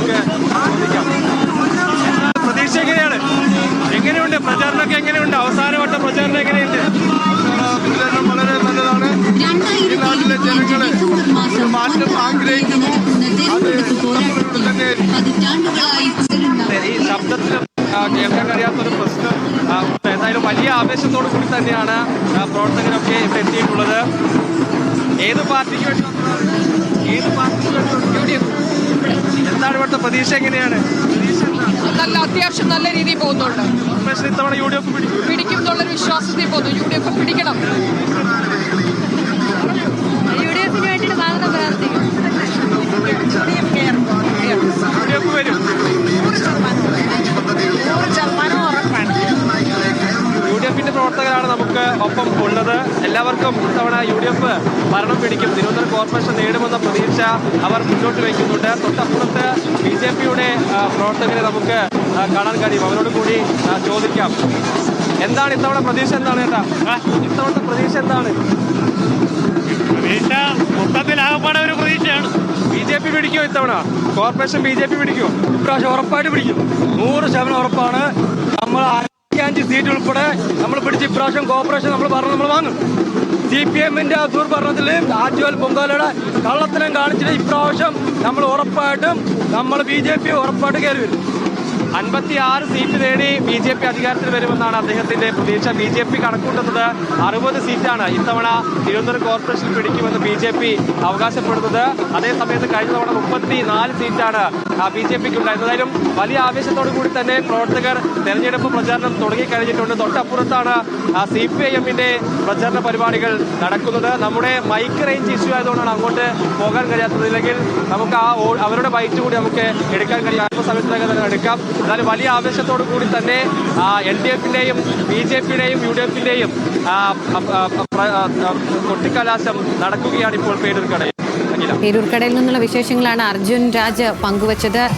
നമുക്ക് ചോദിക്കാം. പ്രതീക്ഷ എങ്ങനെയുണ്ട് പ്രചാരണമൊക്കെ എങ്ങനെയുണ്ട്? അവസാനവട്ട പ്രചാരണം എങ്ങനെയുണ്ട്? പ്രചാരണം വളരെ നല്ലതാണ്. ഈ നാട്ടിലെ ജനങ്ങള് ഒരു മാറ്റം ആഗ്രഹിക്കുന്നു. ഈ ശബ്ദത്തിലും കേൾക്കാൻ കഴിയാത്തൊരു പ്രശ്നം എന്തായാലും വലിയ ആവേശത്തോടു കൂടി തന്നെയാണ് പ്രവർത്തകരൊക്കെ ഇവിടെ എത്തിയിട്ടുള്ളത്. ഏത് പാർട്ടിക്ക് വേണ്ടി എന്താണ് ഇവിടുത്തെ പ്രതീക്ഷ? എങ്ങനെയാണ് അത്യാവശ്യം നല്ല രീതിയിൽ പോകുന്നുണ്ട്. ഇത്തവണ UDF പിടിക്കും എന്നുള്ളൊരു വിശ്വാസത്തിൽ പോകുന്നു. UDF പിടിക്കണം. UDF വേണ്ടിയിട്ട് മാത്രം പ്രവർത്തിക്കും. UDF വരും. 100% ഉറപ്പാണ്. UDFന്റെ പ്രവർത്തകരാണ് നമുക്ക് ഒപ്പം ഉള്ളത്. എല്ലാവർക്കും ഇത്തവണ UDF ഭരണം പിടിക്കും, തിരുവനന്തപുരം കോർപ്പറേഷൻ നേടുമെന്ന പ്രതീക്ഷ അവർ മുന്നോട്ട് വയ്ക്കുന്നുണ്ട്. തൊട്ടപ്പുറത്ത് BJPയുടെ പ്രവർത്തകരെ നമുക്ക് കാണാൻ കഴിയും. അവരോട് കൂടി ചോദിക്കാം. എന്താണ് ഇത്തവണ പ്രതീക്ഷ? എന്താണ് ചേട്ടാ ഇത്തവണത്തെ പ്രതീക്ഷ? എന്താണ് പ്രതീക്ഷ? മൊത്തത്തിലാകപ്പാടെ ഒരു പ്രതീക്ഷയാണ്. BJP പിടിക്കുമോ ഇത്തവണ? Corporation BJP പിടിക്കുമോ? ഇപ്രാവശ്യം ഉറപ്പായിട്ട് പിടിക്കും. 100% ഉറപ്പാണ്. നമ്മൾ 5 സീറ്റ് ഉൾപ്പെടെ നമ്മൾ പിടിച്ച് ഇപ്രാവശ്യം കോർപ്പറേഷൻ നമ്മൾ വാങ്ങും. CPMന്റെ ദുർഭരണത്തിൽ ആറ്റുവൽ പൊങ്കാലയുടെ കള്ളത്തരം കാണിച്ചിട്ട് ഇപ്രാവശ്യം നമ്മൾ ഉറപ്പായിട്ടും BJP ഉറപ്പായിട്ട് കയറി വരും. 56 സീറ്റ് നേടി BJP അധികാരത്തിൽ വരുമെന്നാണ് അദ്ദേഹത്തിന്റെ പ്രതീക്ഷ. BJP കണക്കൂട്ടുന്നത് 60 സീറ്റാണ് ഇത്തവണ തിരുവനന്തപുരം കോർപ്പറേഷൻ പിടിക്കുമെന്ന് BJP അവകാശപ്പെടുന്നത്. അതേസമയത്ത് കഴിഞ്ഞ തവണ 34 സീറ്റാണ് BJPക്ക് ഉണ്ടായിരുന്നത്. എന്തായാലും വലിയ ആവേശത്തോടു കൂടി തന്നെ പ്രവർത്തകർ തെരഞ്ഞെടുപ്പ് പ്രചാരണം തുടങ്ങിക്കഴിഞ്ഞിട്ടുണ്ട്. തൊട്ടപ്പുറത്താണ് CPIMന്റെ പ്രചാരണ പരിപാടികൾ നടക്കുന്നത്. നമ്മുടെ മൈക്ക് റേഞ്ച് ഇഷ്യൂ ആയതുകൊണ്ടാണ് അങ്ങോട്ട് പോകാൻ കഴിയാത്തത്. ഇല്ലെങ്കിൽ നമുക്ക് അവരുടെ ബൈറ്റ് കൂടി നമുക്ക് എടുക്കാൻ കഴിയും. അല്പസമയത്തിനകം തന്നെ എടുക്കാം. എന്നാലും വലിയ ആവേശത്തോടു കൂടി തന്നെ LDFന്റെയും BJPയുടെയും UDFന്റെയും കൊട്ടിക്കലാശം നടക്കുകയാണ് ഇപ്പോൾ പേരൂർക്കടയിൽ. പേരൂർക്കടയിൽ നിന്നുള്ള വിശേഷങ്ങളാണ് അർജുൻ രാജ് പങ്കുവച്ചത്.